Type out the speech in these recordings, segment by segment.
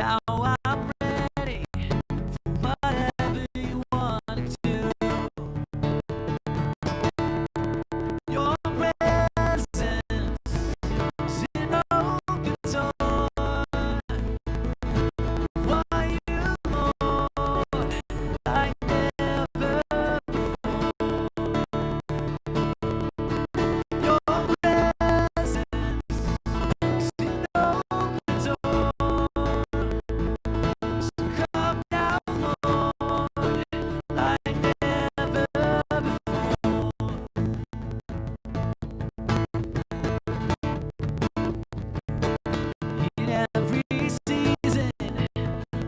Now I'm ready for whatever you want to do. Your presence is an open door. Want you more, like never before. Your presence is an open door. So come now, Lord, like never before. In every season,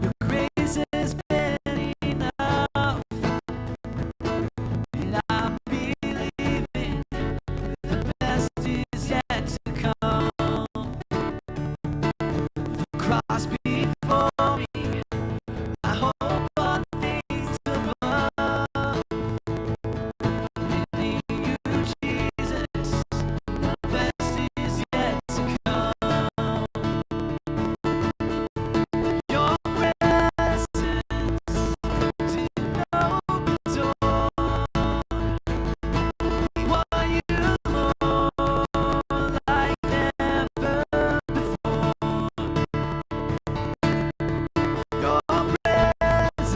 your grace has been enough, and I'm believing the best is yet to come. The cross before me, I hope on things above. In you, Jesus, the best is yet to come. Your presence is an open door. We want you more, like never before. Your presence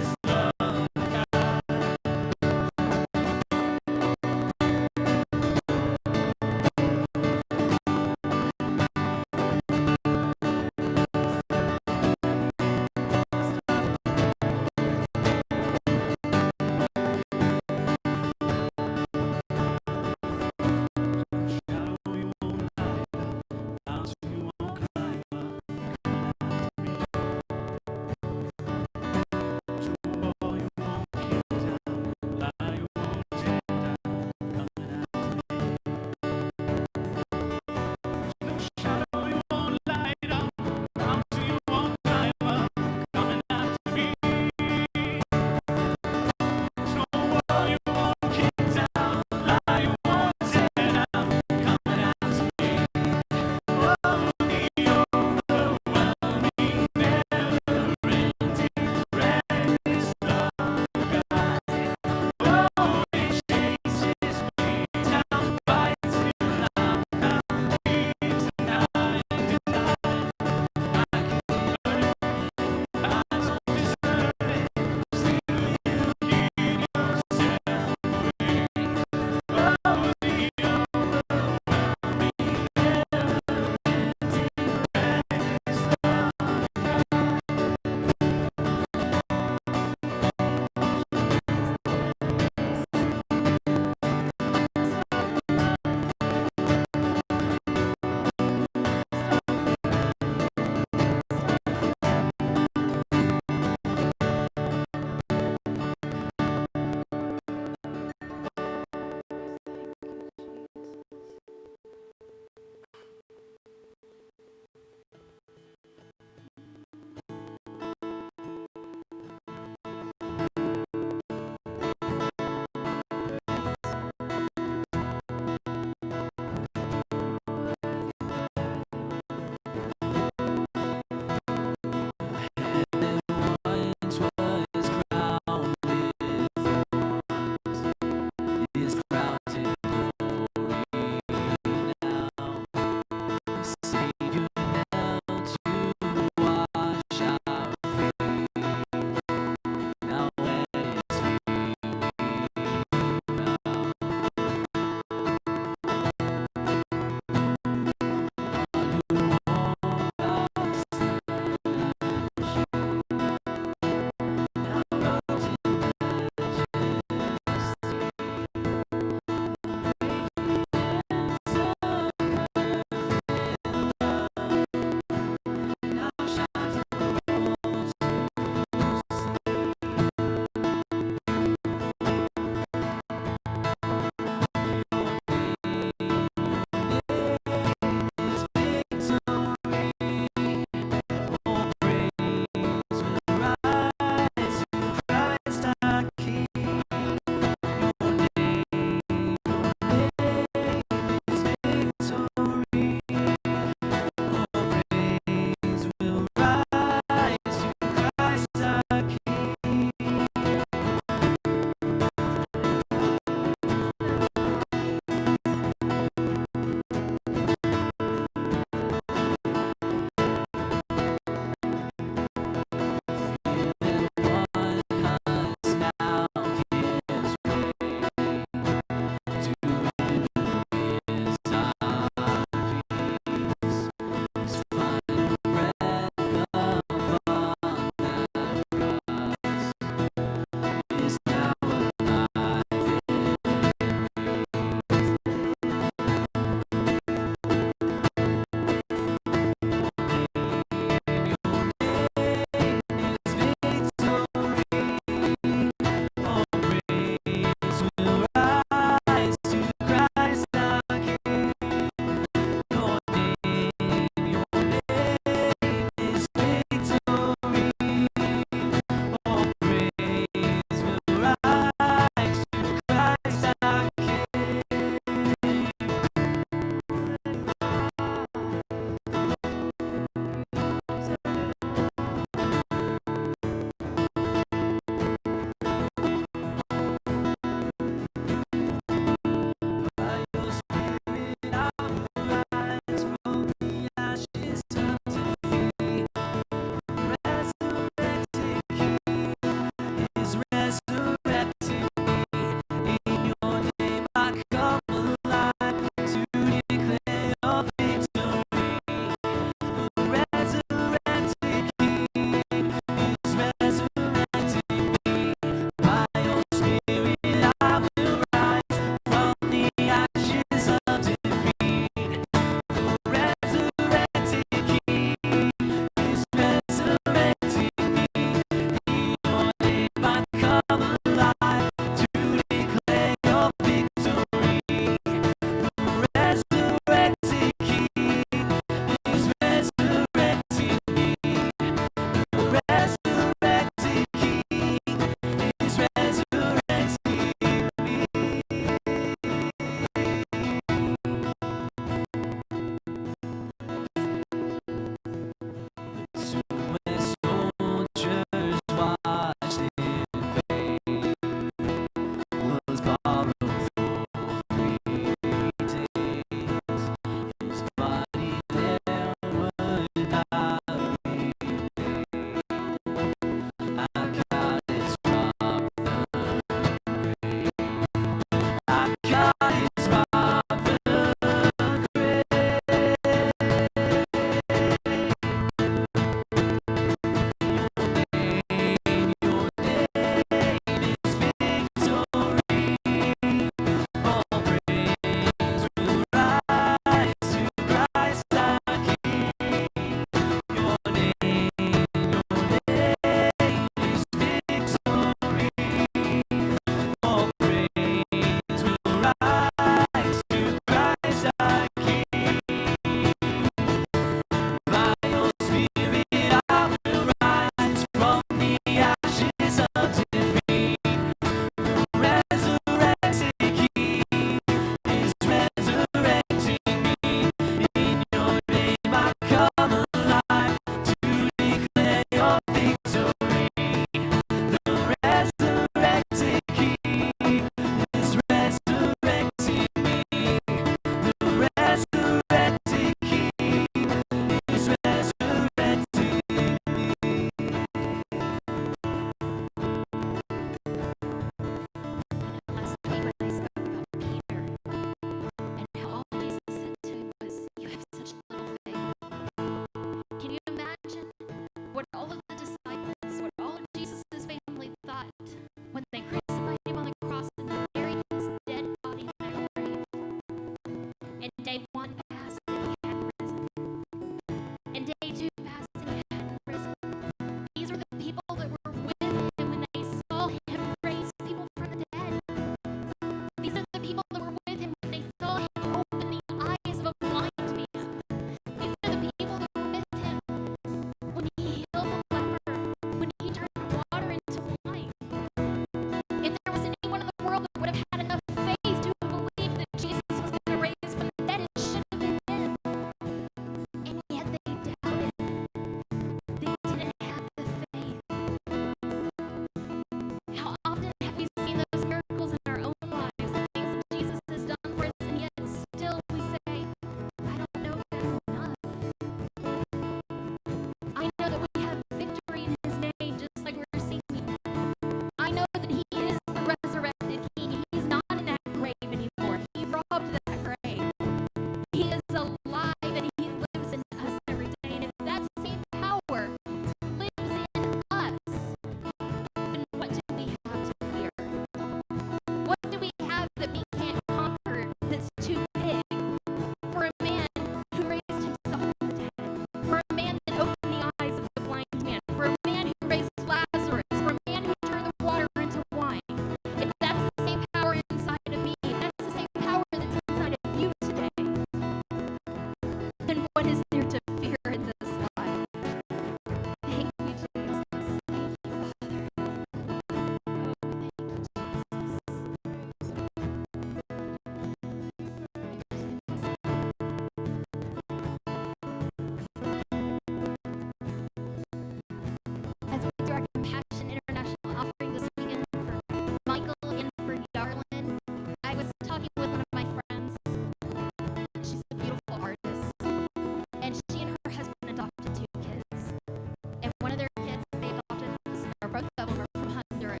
Both of them are from Honduras,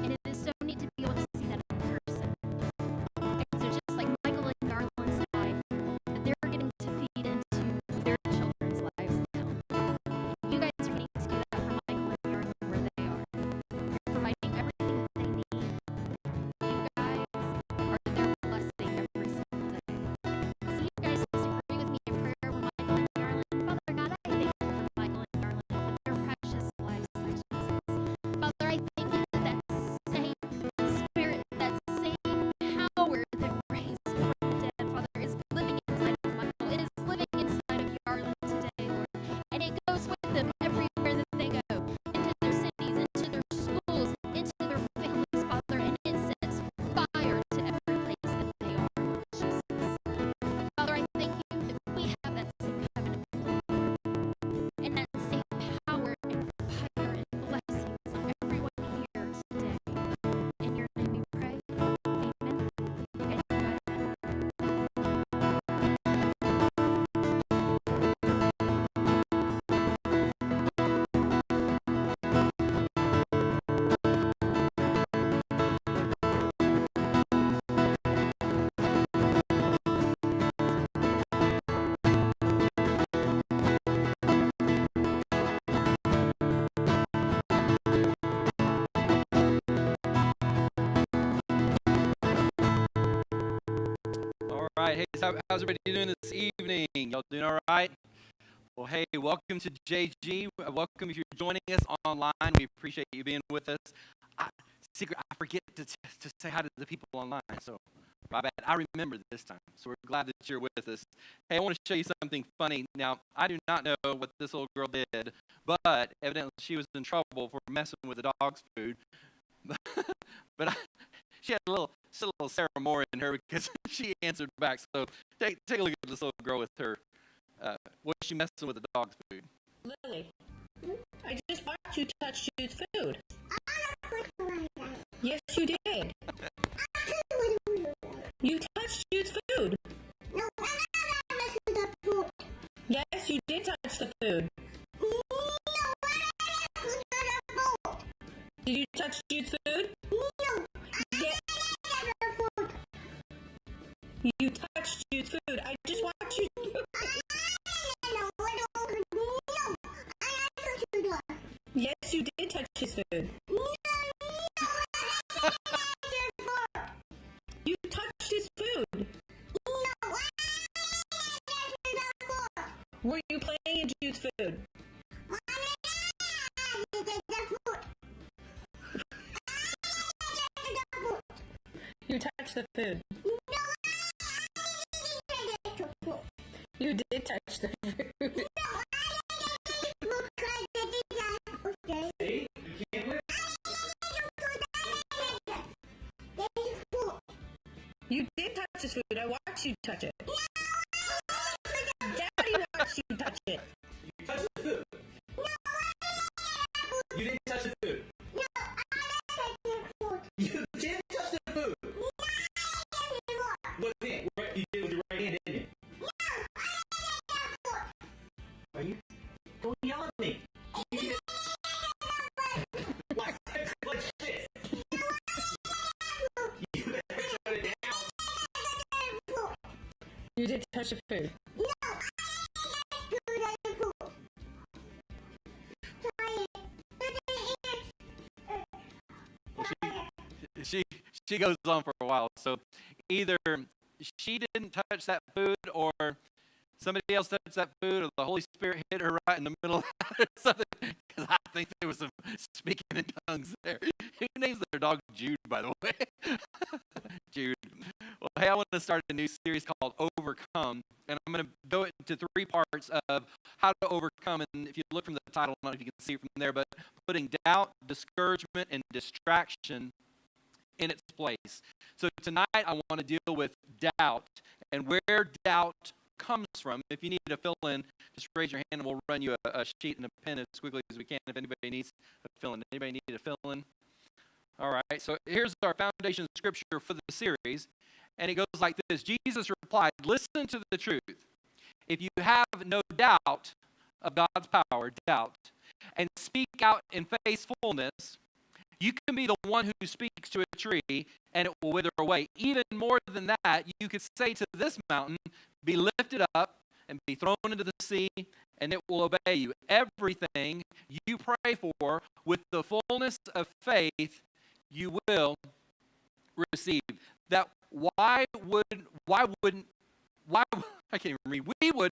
and it is so neat to be able to see that in person. And so just like Michael and Garland's life, that they're getting to feed into their children's lives now. You guys are getting to do that for Michael and Garland where they are. You're providing everything that they need. You guys are their blessing every single day. So you guys just agree with me in prayer with Michael and Garland. Father God, I thank you for Michael and Garland for their precious lives, Jesus. Father, I thank you that that same spirit, that same power that raised from the dead, Father, is living inside of Michael. It is living inside of Garland today, Lord. And it goes with them everywhere that they go, into their cities, into their schools, into their families, Father, and it sets fire to every place that they are, Lord Jesus. Father, I thank you that we have that same covenant and that same power and fire and blessings on everyone here today. In your name we pray. Amen. You guys can go ahead. All right. Hey, how's everybody doing this evening? Y'all doing all right? Well, hey, welcome to JG. Welcome if you're joining us online. We appreciate you being with us. I forget to say hi to the people online, so my bad. I remember this time, so we're glad that you're with us. Hey, I want to show you something funny. Now, I do not know what this little girl did, but evidently she was in trouble for messing with the dog's food. But she had a little Sarah Moore in her because she answered back. So take a look at this little girl with her. Was she messing with the dog's food? Lily, I just watched you touch Jude's food. Yes, you did. You touched Jude's food. No, I'm not messing with the food. Yes, you did touch the food. No, I'm not messing with the food. Did you touch Jude's food? No, Yes, I'm not messing with the food. you touched Jude's food. I just watched you. Yes, you did touch his food. You touched his food. Were you playing in Jude's food? You touched the food. You did touch the food. See? You can't win. You did touch his food. I watched you touch it. Daddy watched you touch it. You touched the food. You didn't touch the food. You didn't touch the food. What thing? You did with your right hand, didn't you? Are you? Don't yell at me. Like this. You better shut it down. You did touch the food. She goes on for a while. So either she didn't touch that food, or somebody else touched that food, or the Holy Spirit hit her right in the middle of that or something. Because I think there was some speaking in tongues there. Who names their dog Jude, by the way? Jude. Well, hey, I want to start a new series called Overcome. And I'm going to go into 3 parts of how to overcome. And if you look from the title, I don't know if you can see it from there, but putting doubt, discouragement, and distraction in its place. So tonight I want to deal with doubt and where doubt comes from. If you need to fill in, just raise your hand and we'll run you a sheet and a pen as quickly as we can if anybody needs a fill in. Anybody need a fill in? All right, so here's our foundation scripture for the series, and it goes like this. Jesus replied, "Listen to the truth. If you have no doubt of God's power, doubt, and speak out in faithfulness, you can be the one who speaks to a tree and it will wither away. Even more than that, you could say to this mountain, be lifted up and be thrown into the sea, and it will obey you. Everything you pray for with the fullness of faith, you will receive. That I can't even read. Where'd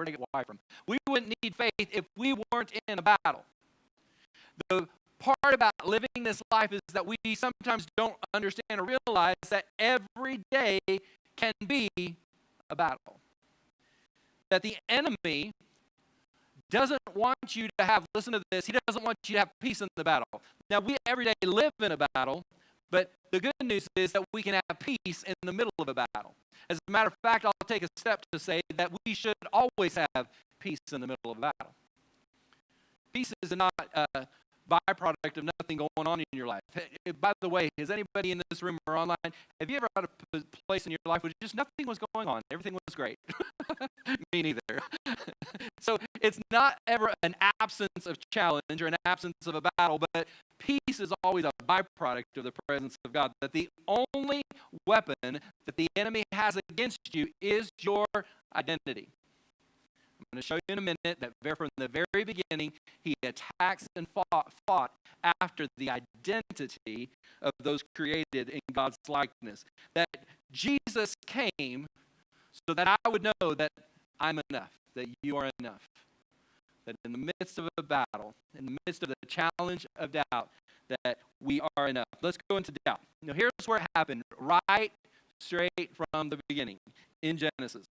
I get why from? We wouldn't need faith if we weren't in a battle. The part about living this life is that we sometimes don't understand or realize that every day can be a battle. That the enemy doesn't want you to have, listen to this, he doesn't want you to have peace in the battle. Now, we every day live in a battle, but the good news is that we can have peace in the middle of a battle. As a matter of fact, I'll take a step to say that we should always have peace in the middle of a battle. Peace is not a byproduct of nothing going on in your life. By the way, is anybody in this room or online, have you ever had a place in your life where just nothing was going on? Everything was great. Me neither. So it's not ever an absence of challenge or an absence of a battle, but peace is always a byproduct of the presence of God. That the only weapon that the enemy has against you is your identity. I'm going to show you in a minute that from the very beginning, he attacks and fought after the identity of those created in God's likeness. That Jesus came so that I would know that I'm enough, that you are enough. That in the midst of a battle, in the midst of the challenge of doubt, that we are enough. Let's go into doubt. Now, here's where it happened, right straight from the beginning in Genesis.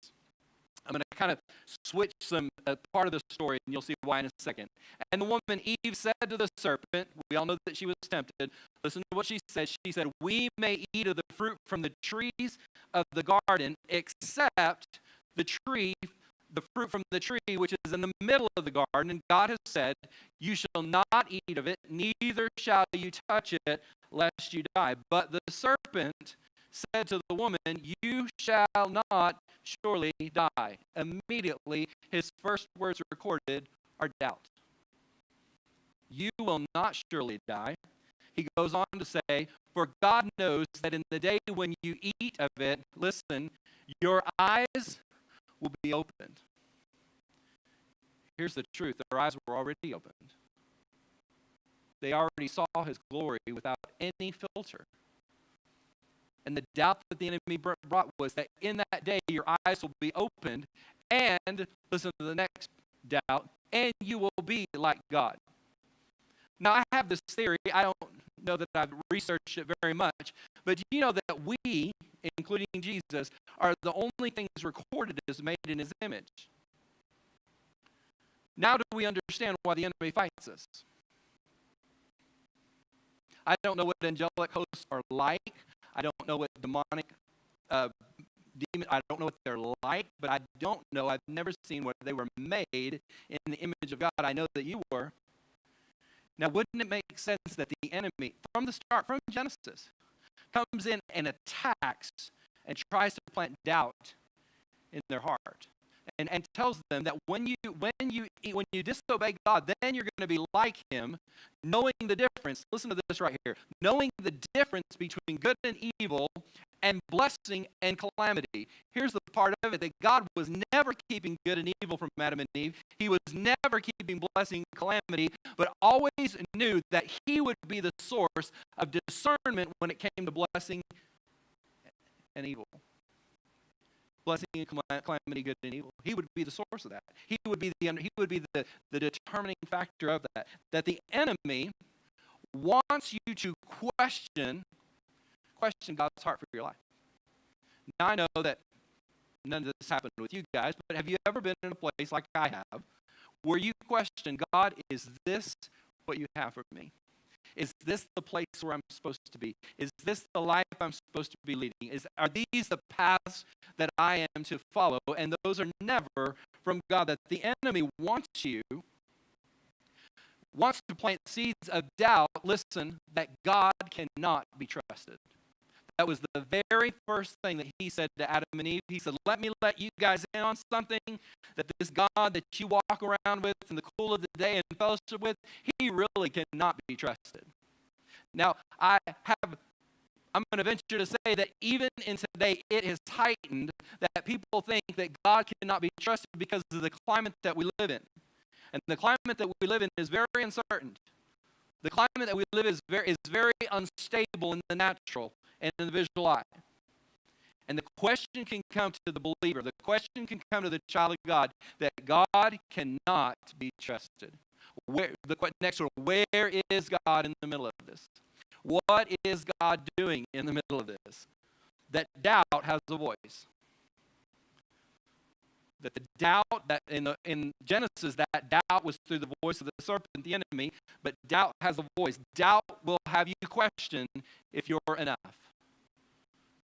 I'm going to kind of switch some part of the story, and you'll see why in a second. And the woman Eve said to the serpent, we all know that she was tempted. Listen to what she said. She said, we may eat of the fruit from the trees of the garden, except the fruit from the tree which is in the middle of the garden. And God has said, you shall not eat of it, neither shall you touch it, lest you die. But the serpent said to the woman, you shall not surely die. Immediately, his first words recorded are doubt. You will not surely die. He goes on to say, for God knows that in the day when you eat of it, listen, your eyes will be opened. Here's the truth. Their eyes were already opened. They already saw his glory without any filter. And the doubt that the enemy brought was that in that day your eyes will be opened, and listen to the next doubt, and you will be like God. Now, I have this theory. I don't know that I've researched it very much, but do you know that we, including Jesus, are the only things recorded as made in his image? Now do we understand why the enemy fights us? I don't know what angelic hosts are like. I don't know what demonic demon, I don't know what they're like, but I don't know, I've never seen where they were made in the image of God. I know that you were. Now, wouldn't it make sense that the enemy, from the start, from Genesis, comes in and attacks and tries to plant doubt in their heart and tells them that when you disobey God, then you're going to be like him, knowing the difference. Listen to this right here. Knowing the difference between good and evil and blessing and calamity. Here's the part of it, that God was never keeping good and evil from Adam and Eve. He was never keeping blessing and calamity, but always knew that he would be the source of discernment when it came to blessing and evil. Blessing and calamity, good and evil. He would be the source of that. He would be the determining factor of that. That the enemy wants you to question God's heart for your life. Now, I know that none of this happened with you guys, but have you ever been in a place like I have where you question, God, is this what you have for me? Is this the place where I'm supposed to be? Is this the life I'm supposed to be leading? Are these the paths that I am to follow? And those are never from God. That the enemy wants to plant seeds of doubt, listen, that God cannot be trusted. That was the very first thing that he said to Adam and Eve. He said, let me let you guys in on something, that this God that you walk around with in the cool of the day and fellowship with, he really cannot be trusted. Now, I'm going to venture to say that even in today, it has heightened that people think that God cannot be trusted because of the climate that we live in. And the climate that we live in is very uncertain. The climate that we live in is very unstable in the natural and in the visual eye. And the question can come to the believer, the question can come to the child of God, that God cannot be trusted. Next one, where is God in the middle of this? What is God doing in the middle of this? That doubt has a voice. That the doubt that in Genesis, that doubt was through the voice of the serpent, the enemy, but doubt has a voice. Doubt will have you question if you're enough.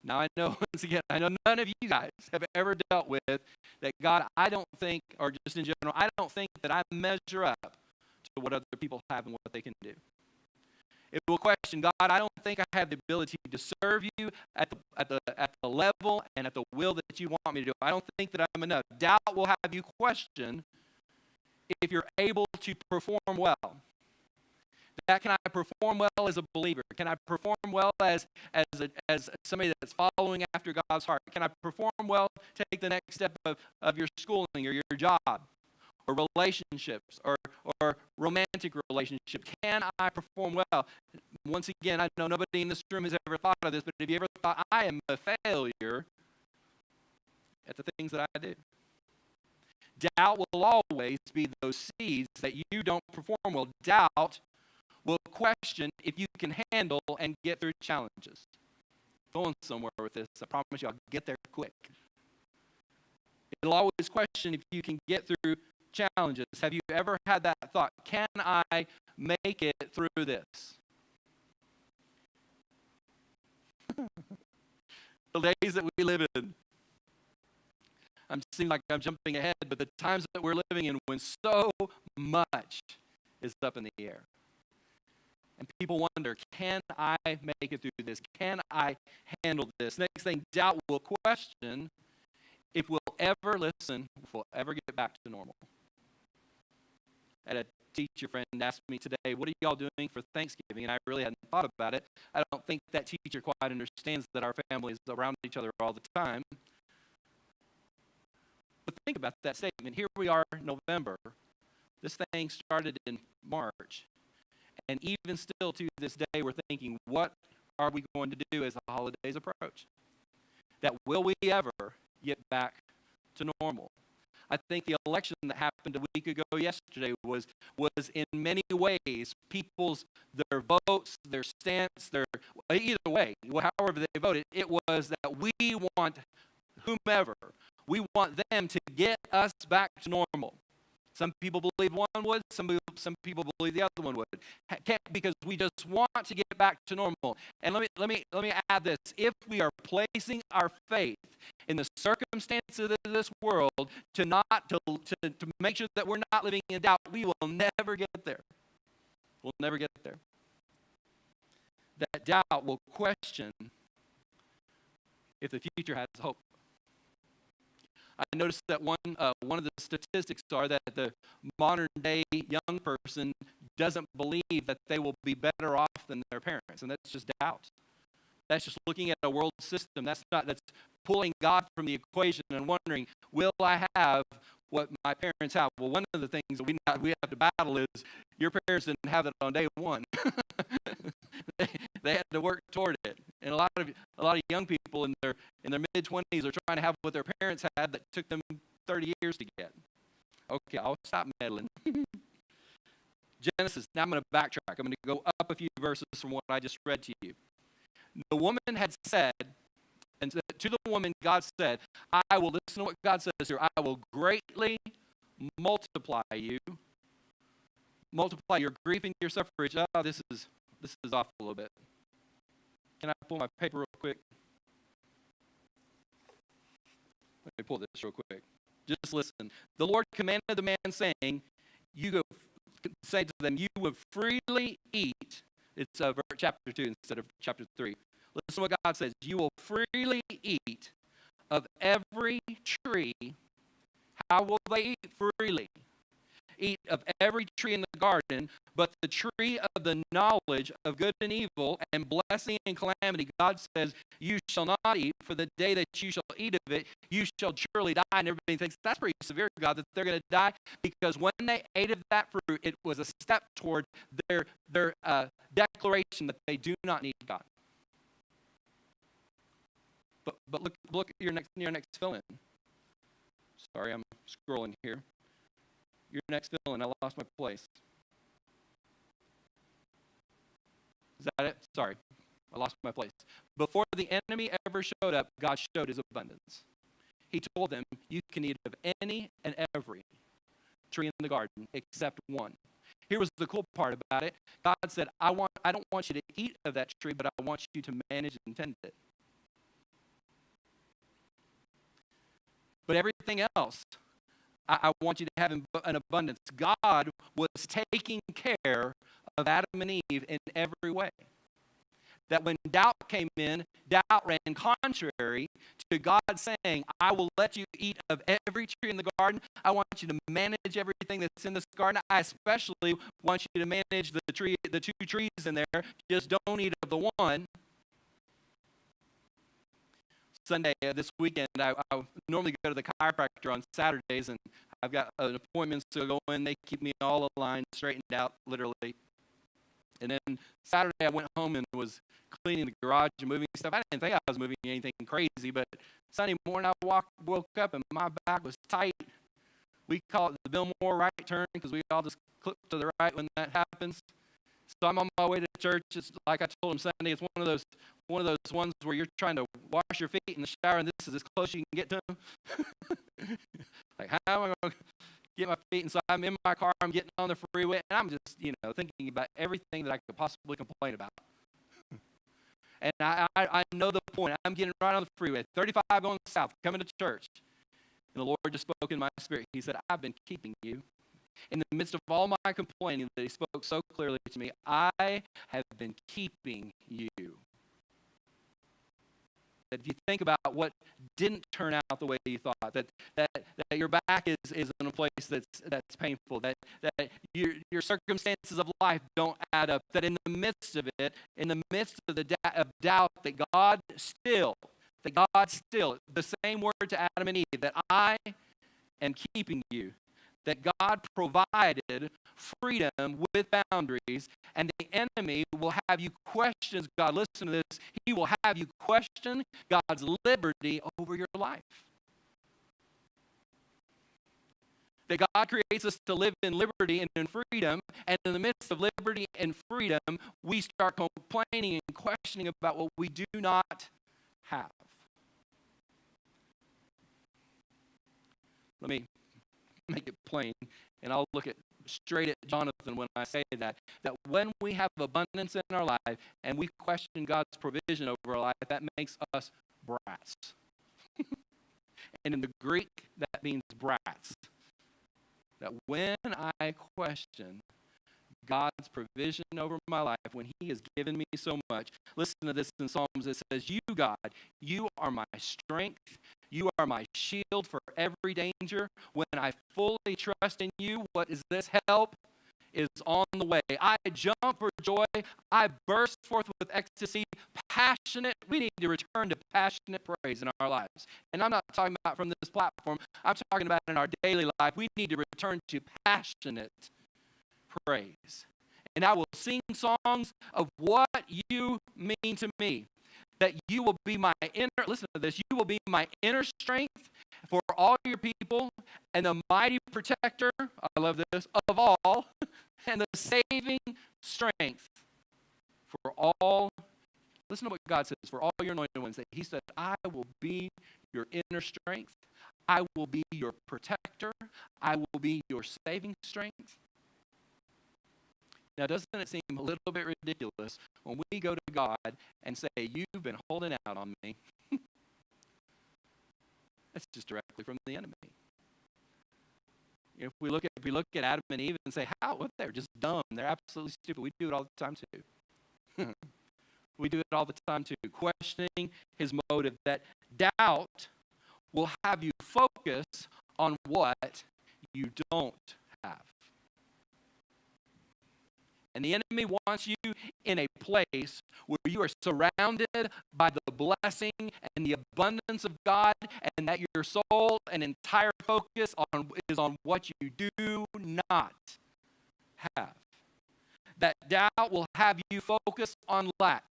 Now I know, once again, I know none of you guys have ever dealt with that. God, I don't think, or just in general, I don't think that I measure up to what other people have and what they can do. It will question, God, I don't think I have the ability to serve you at the level and at the will that you want me to do. I don't think that I'm enough. Doubt will have you question if you're able to perform well. That can I perform well as a believer? Can I perform well as somebody that's following after God's heart? Can I perform well, take the next step of your schooling or your job or relationships or romantic relationship? Can I perform well? Once again, I know nobody in this room has ever thought of this, but have you ever thought, I am a failure at the things that I do? Doubt will always be those seeds that you don't perform well. Doubt will question if you can handle and get through challenges. Going somewhere with this, I promise you I'll get there quick. It'll always question if you can get through challenges. Have you ever had that thought? Can I make it through this? The days that we live in, I'm seem like I'm jumping ahead, but the times that we're living in when so much is up in the air. And people wonder, can I make it through this? Can I handle this? Next thing, doubt will question if we'll ever listen, if we'll ever get back to normal. I had a teacher friend asked me today, what are y'all doing for Thanksgiving? And I really hadn't thought about it. I don't think that teacher quite understands that our families are around each other all the time. But think about that statement. Here we are in November. This thing started in March. And even still to this day, we're thinking, what are we going to do as the holidays approach? That will we ever get back to normal? I think the election that happened a week ago yesterday was in many ways their votes, their stance, either way, however they voted, it was that we want whomever, we want them to get us back to normal. Some people believe one would, some people believe the other one would. Because we just want to get back to normal. And let me add this. If we are placing our faith in the circumstances of this world to make sure that we're not living in doubt, we will never get there. We'll never get there. That doubt will question if the future has hope. I noticed that one of the statistics are that the modern day young person doesn't believe that they will be better off than their parents, and that's just doubt. That's just looking at a world system. That's pulling God from the equation and wondering, will I have what my parents have? Well, one of the things that we have to battle is your parents didn't have it on day one. They had to work toward it, and a lot of young people in their mid-20s are trying to have what their parents had that took them 30 years to get. Okay, I'll stop meddling. Genesis. Now I'm going to backtrack. I'm going to go up a few verses from what I just read to you. The woman had said, and to the woman God said, "I will," listen to what God says here. "I will greatly multiply you, multiply your grief and your suffrage." Oh, this is off a little bit. Can I pull my paper real quick? Let me pull this real quick. Just listen. The Lord commanded the man, saying, say to them, you will freely eat. It's chapter 2 instead of chapter 3. Listen to what God says. You will freely eat of every tree. How will they eat freely? Eat of every tree in the garden, but the tree of the knowledge of good and evil and blessing and calamity, God says, you shall not eat, for the day that you shall eat of it, you shall surely die. And everybody thinks that's pretty severe, God, that they're going to die, because when they ate of that fruit, it was a step toward their declaration that they do not need God. But look at your next fill-in. Sorry, I'm scrolling here. Your next fill-in, I lost my place. Is that it? Sorry, I lost my place. Before the enemy ever showed up, God showed his abundance. He told them, you can eat of any and every tree in the garden except one. Here was the cool part about it. God said, I don't want you to eat of that tree, but I want you to manage and tend it. But everything else, I want you to have an abundance. God was taking care of Adam and Eve in every way. That when doubt came in, doubt ran contrary to God saying, I will let you eat of every tree in the garden. I want you to manage everything that's in this garden. I especially want you to manage the two trees in there. Just don't eat of the one. Sunday, this weekend, I normally go to the chiropractor on Saturdays, and I've got an appointment to go in. They keep me all aligned, straightened out, literally. And then Saturday, I went home and was cleaning the garage and moving stuff. I didn't think I was moving anything crazy, but Sunday morning, I woke up, and my back was tight. We call it the Billmore right turn, because we all just clip to the right when that happens. So I'm on my way to church. It's like I told him Sunday, it's one of those ones where you're trying to wash your feet in the shower, and this is as close as you can get to them. Like, how am I going to get my feet? And so I'm in my car, I'm getting on the freeway, and I'm just, thinking about everything that I could possibly complain about. And I know the point. I'm getting right on the freeway, 35 going south, coming to church. And the Lord just spoke in my spirit. He said, I've been keeping you. In the midst of all my complaining that he spoke so clearly to me, I have been keeping you. That if you think about what didn't turn out the way you thought, that your back is in a place that's painful, that your circumstances of life don't add up, that in the midst of it, in the midst of the of doubt, that God still, the same word to Adam and Eve, that I am keeping you. That God provided freedom with boundaries, and the enemy will have you question God. Listen to this. He will have you question God's liberty over your life. That God creates us to live in liberty and in freedom, and in the midst of liberty and freedom, we start complaining and questioning about what we do not have. Let me make it plain, and I'll look straight at Jonathan when I say that when we have abundance in our life and we question God's provision over our life, that makes us brats. And in the Greek, that means brats. That when I question God's provision over my life, when he has given me so much, listen to this in Psalms, it says, you, God, you are my strength. You are my shield for every danger. When I fully trust in you, what is this? Help is on the way. I jump for joy. I burst forth with ecstasy. Passionate. We need to return to passionate praise in our lives. And I'm not talking about from this platform. I'm talking about in our daily life. We need to return to passionate praise. And I will sing songs of what you mean to me. That you will be my listen to this, you will be my inner strength for all your people and the mighty protector, I love this, of all, and the saving strength for all, listen to what God says, for all your anointed ones, that he said, I will be your inner strength, I will be your protector, I will be your saving strength. Now, doesn't it seem a little bit ridiculous when we go to God and say, you've been holding out on me? That's just directly from the enemy. If we look at Adam and Eve and say, how? What? They're just dumb. They're absolutely stupid. We do it all the time too. We do it all the time too. Questioning his motive. That doubt will have you focus on what you don't have. And the enemy wants you in a place where you are surrounded by the blessing and the abundance of God, and that your soul and entire focus is on what you do not have. That doubt will have you focus on lack.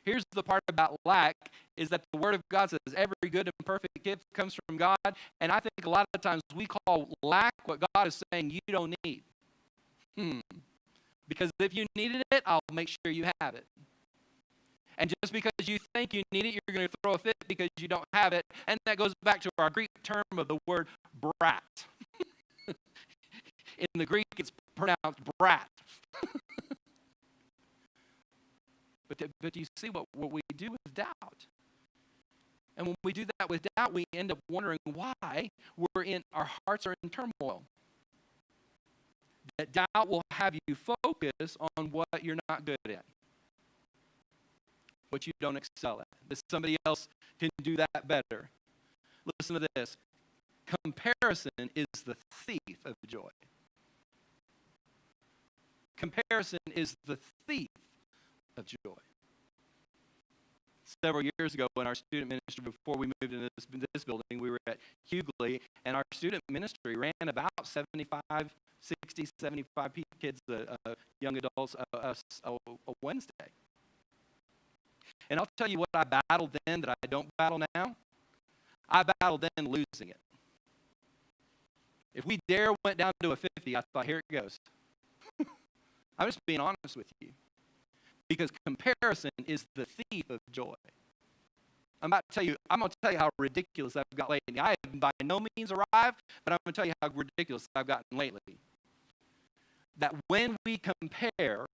Here's the part about lack, is that the Word of God says every good and perfect gift comes from God. And I think a lot of times we call lack what God is saying you don't need. Because if you needed it, I'll make sure you have it. And just because you think you need it, you're going to throw a fit because you don't have it. And that goes back to our Greek term of the word brat. In the Greek, it's pronounced brat. But you see what we do with doubt. And when we do that with doubt, we end up wondering why our hearts are in turmoil. That doubt will have you focus on what you're not good at, what you don't excel at, that somebody else can do that better. Listen to this. Comparison is the thief of joy. Comparison is the thief of joy. Several years ago in our student ministry, before we moved into this building, we were at Hughley, and our student ministry ran about 75 kids, young adults, a Wednesday. And I'll tell you what I battled then that I don't battle now. I battled then losing it. If we dare went down to a 50, I thought, here it goes. I'm just being honest with you. Because comparison is the thief of joy. I'm going to tell you how ridiculous I've got lately. I have by no means arrived, but I'm going to tell you how ridiculous I've gotten lately. That when we compare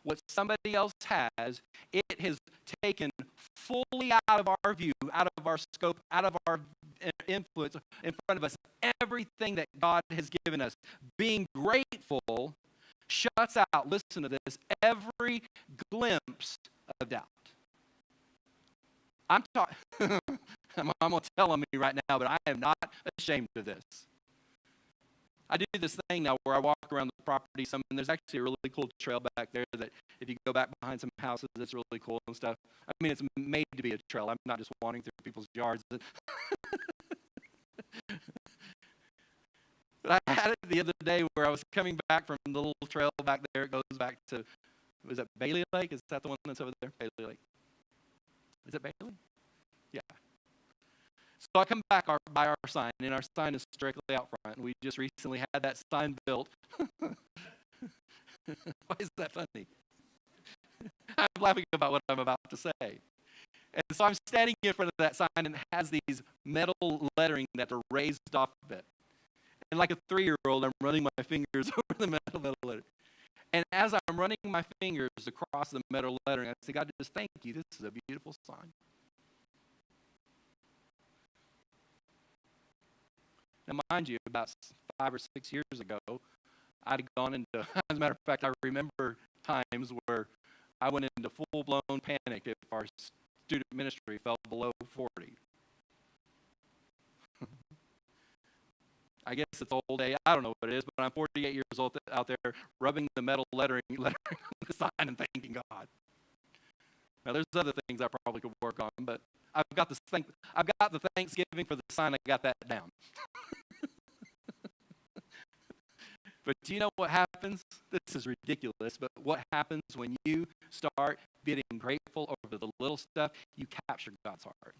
what somebody else has, it has taken fully out of our view, out of our scope, out of our influence in front of us, everything that God has given us. Being grateful shuts out, listen to this, every glimpse of doubt. I'm going to tell on me right now, but I am not ashamed of this. I do this thing now where I walk around the property and there's actually a really cool trail back there that if you go back behind some houses, it's really cool and stuff. I mean, it's made to be a trail. I'm not just wandering through people's yards. But I had it the other day where I was coming back from the little trail back there. It goes back to, was that Bailey Lake? Is that the one that's over there? Bailey Lake. Is it Bailey? Yeah. So I come back by our sign, and our sign is directly out front. And we just recently had that sign built. Why is that funny? I'm laughing about what I'm about to say. And so I'm standing in front of that sign, and it has these metal lettering that are raised off of it. And like a 3-year-old, I'm running my fingers over the metal lettering. And as I'm running my fingers across the metal lettering, I say, God, just thank you. This is a beautiful sign. Now, mind you, about 5 or 6 years ago, I'd gone into, as a matter of fact, I remember times where I went into full-blown panic if our student ministry fell below 40. I guess it's old age. I don't know what it is, but I'm 48 years old out there rubbing the metal lettering on the sign and thanking God. Now, there's other things I probably could work on, but I've got the Thanksgiving for the sign. I got that down. But do you know what happens? This is ridiculous, but what happens when you start getting grateful over the little stuff? You capture God's heart.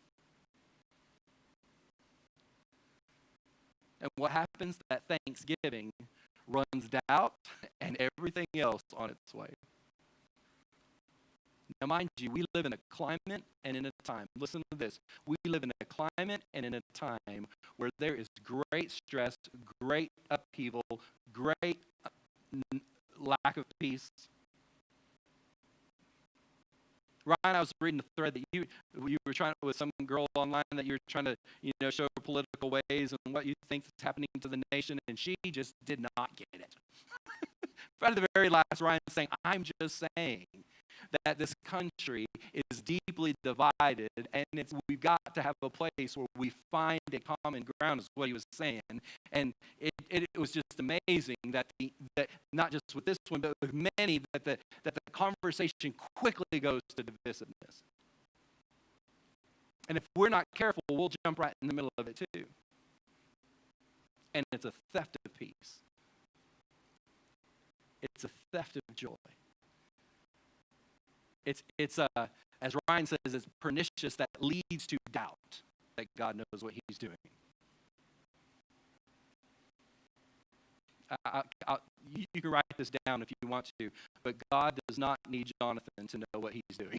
And what happens? That Thanksgiving runs doubt and everything else on its way. Now, mind you, we live in a climate and in a time. Listen to this. We live in a climate and in a time where there is great stress, great upheaval, great lack of peace. Ryan, I was reading a thread that you were trying with some girl online that you're trying to show political ways and what you think is happening to the nation, and she just did not get it. Right at the very last, Ryan's saying, I'm just saying that this country is deeply divided, and we've got to have a place where we find a common ground, is what he was saying. And it was just amazing that not just with this one, but with many, that the conversation quickly goes to divisiveness. And if we're not careful, we'll jump right in the middle of it too. And it's a theft of peace. It's a theft of joy. It's as Ryan says, it's pernicious that leads to doubt that God knows what he's doing. You can write this down if you want to, but God does not need Jonathan to know what he's doing.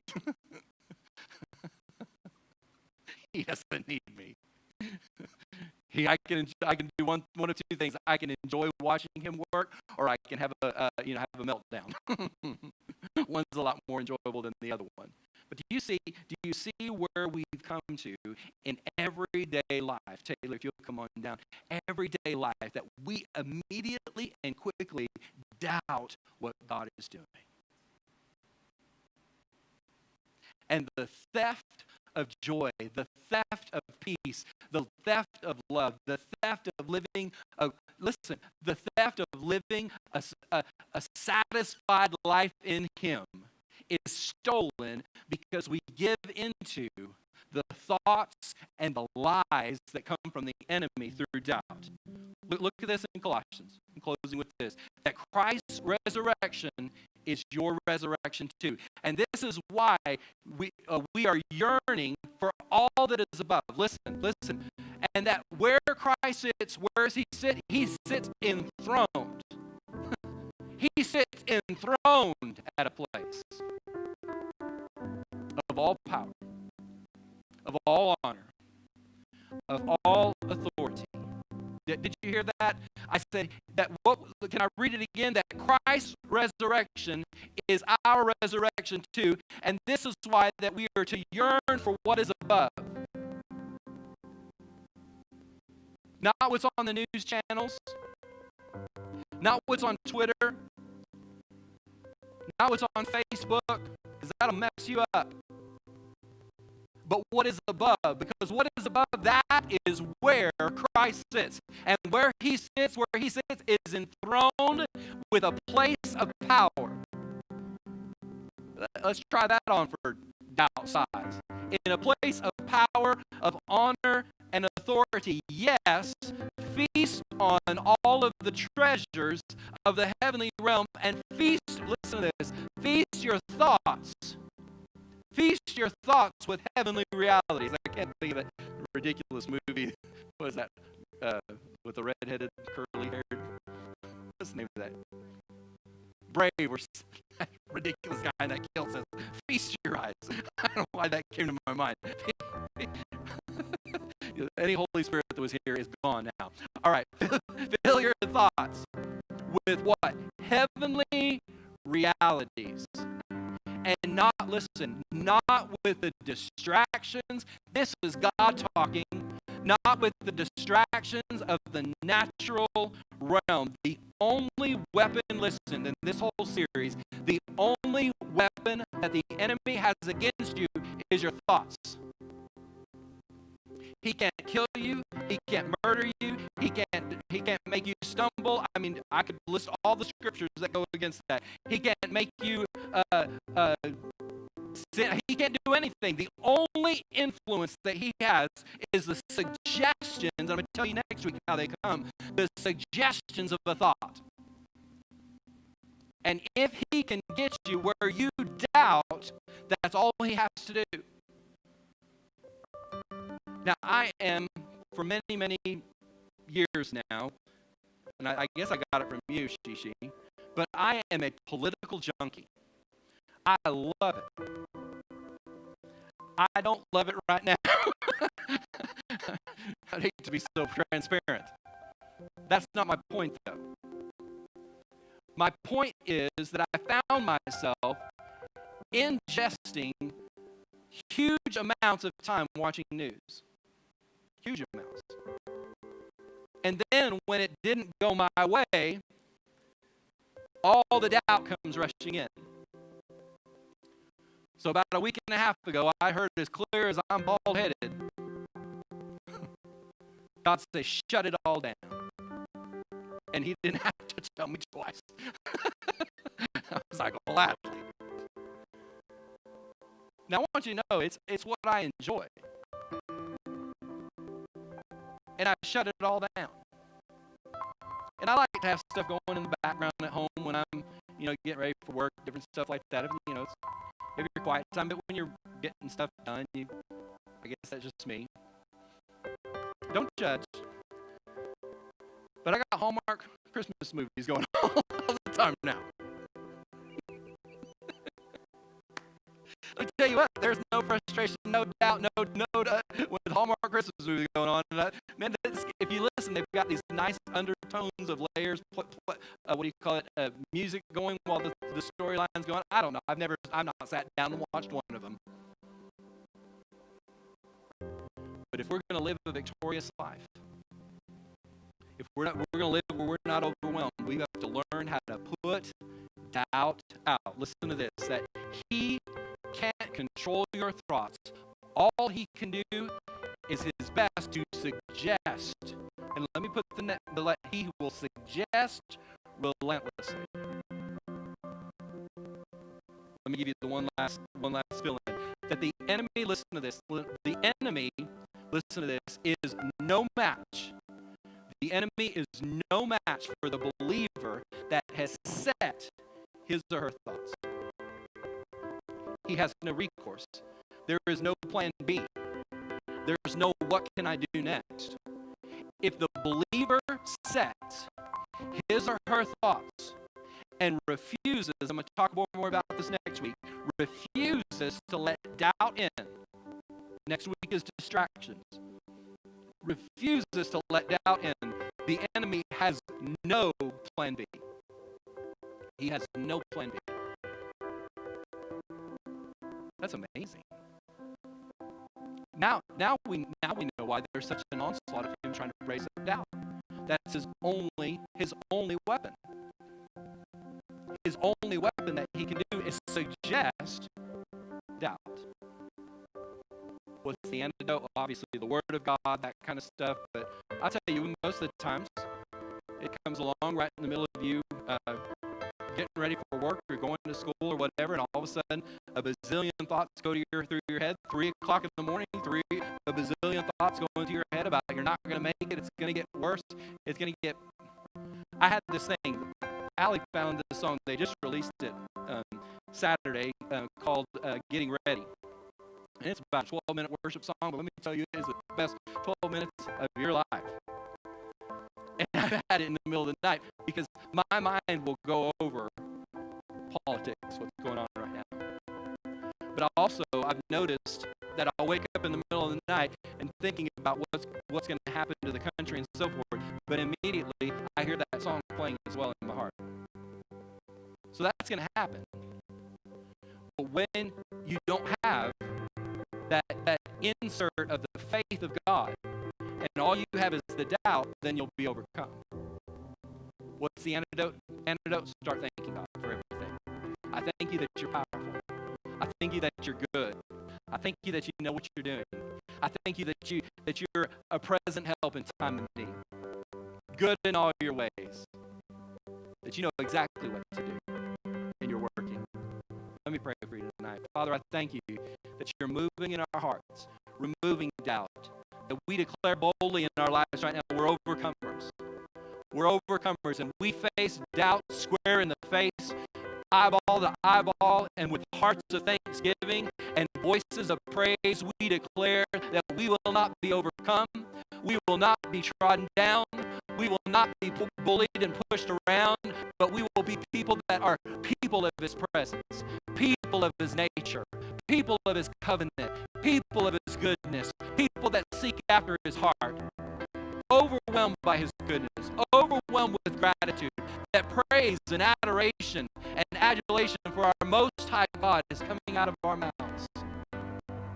He doesn't need me. I can do one of two things. I can enjoy watching him work, or I can have a meltdown. One's a lot more enjoyable than the other one. But do you see where we've come to in everyday life? Taylor, if you'll come on down. Everyday life, that we immediately and quickly doubt what God is doing. And the theft of joy, the theft of peace, the theft of love, the theft of living the theft of living a satisfied life in Him is stolen because we give into the thoughts and the lies that come from the enemy through doubt. Look at this in Colossians. I'm closing with this. That Christ's resurrection is your resurrection too. And this is why we are yearning for all that is above. Listen. And that where Christ sits, where does He sit? He sits enthroned. He sits enthroned at a place of all power, of all honor, of all authority. Did you hear that? I said that. Can I read it again? That Christ's resurrection is our resurrection too, and this is why that we are to yearn for what is above. Not what's on the news channels, not what's on Twitter, not what's on Facebook, because that'll mess you up. But what is above? Because what is above, that is where Christ sits. And where He sits is enthroned with a place of power. Let's try that on for doubt size. In a place of power, of honor, and authority, yes, feast on all of the treasures of the heavenly realm, and feast, listen to this, feast your thoughts. Feast your thoughts with heavenly realities. I can't think of that ridiculous movie. What is that? With the red-headed, curly-haired. What's the name of that? Brave, or that ridiculous guy that kills us. Feast your eyes. I don't know why that came to my mind. Any Holy Spirit that was here is gone now. All right. Fill your thoughts with what? Heavenly realities. And not with the distractions. This is God talking, not with the distractions of the natural realm. The only weapon, listen, in this whole series, the only weapon that the enemy has against you is your thoughts. He can't kill you. He can't murder you. He can't make you stumble. I mean, I could list all the scriptures that go against that. He can't make you sin. He can't do anything. The only influence that he has is the suggestions. I'm going to tell you next week how they come. The suggestions of a thought. And if he can get you where you doubt, that's all he has to do. Now, I am, for many, many years now, and I guess I got it from you, Shishi, but I am a political junkie. I love it. I don't love it right now. I hate to be so transparent. That's not my point, though. My point is that I found myself ingesting huge amounts of time watching news. Huge amounts. And then when it didn't go my way, all the doubt comes rushing in. So about a week and a half ago, I heard as clear as I'm bald-headed, God say, shut it all down. And he didn't have to tell me twice. I was like, gladly. Now, I want you to know, it's what I enjoy. And I shut it all down. And I like to have stuff going in the background at home when I'm, getting ready for work, different stuff like that. It's maybe your quiet time, but when you're getting stuff done, I guess that's just me. Don't judge. But I got Hallmark Christmas movies going on all the time now. Let me tell you what, there's no frustration, no doubt, with Hallmark Christmas movies going on. Man, if you listen, they've got these nice undertones of layers, music going while the storyline's going. I don't know. I've not sat down and watched one of them. But if we're going to live a victorious life, if we're going to live where we're not overwhelmed, we have to learn how to put doubt out. Listen to this, that he can't control your thoughts. All he can do is his best to suggest. And let me put he will suggest relentlessly. Let me give you the one last fill in. That the enemy, listen to this, is no match. The enemy is no match for the believer that has set his or her thoughts. He has no recourse. There is no plan B. There's no what can I do next. If the believer sets his or her thoughts and refuses, I'm going to talk more about this next week, refuses to let doubt in. Next week is distractions. Refuses to let doubt in. The enemy has no plan B. He has no plan B. That's amazing. Now we know why there's such an onslaught of him trying to raise up doubt. That's his only weapon. His only weapon that he can do is suggest doubt. What's the antidote? Well, obviously the Word of God, that kind of stuff. But I'll tell you, most of the times, it comes along right in the middle of you getting ready for work or going to school or whatever, and all of a sudden, a bazillion thoughts go through your head. 3 o'clock in the morning, a bazillion thoughts go into your head about you're not going to make it. It's going to get worse. It's going to get. I had this thing. Alec found this song. They just released it Saturday called "Getting Ready." And it's about a 12-minute worship song, but let me tell you, it is the best 12 minutes of your life. And I've had it in the middle of the night because my mind will go over politics, what's going on right now. But I've noticed that I'll wake up in the middle of the night and thinking about what's going to happen to the country and so forth. But immediately, I hear that song playing as well in my heart. So that's going to happen. But when you don't have that insert of the faith of God, and all you have is the doubt, then you'll be overcome. What's the antidote? Start thanking God for everything. I thank you that you're powerful. I thank you that you're good. I thank you that you know what you're doing. I thank you that you're a present help in time of need. Good in all your ways. That you know exactly what to do. And you're working. Let me pray for you tonight. Father, I thank you that you're moving in our hearts, removing doubt, that we declare boldly in our lives right now, we're overcomers. We're overcomers, and we face doubt square in the face, eyeball to eyeball, and with hearts of thanksgiving and voices of praise, we declare that we will not be overcome, we will not be trodden down, we will not be bullied and pushed around, but we will be people that are people of His presence, people of His nature, people of His covenant, people of His goodness, people that seek after His heart, overwhelmed by His goodness, overwhelmed with gratitude, that praise and adoration and adulation for our Most High God is coming out of our mouths.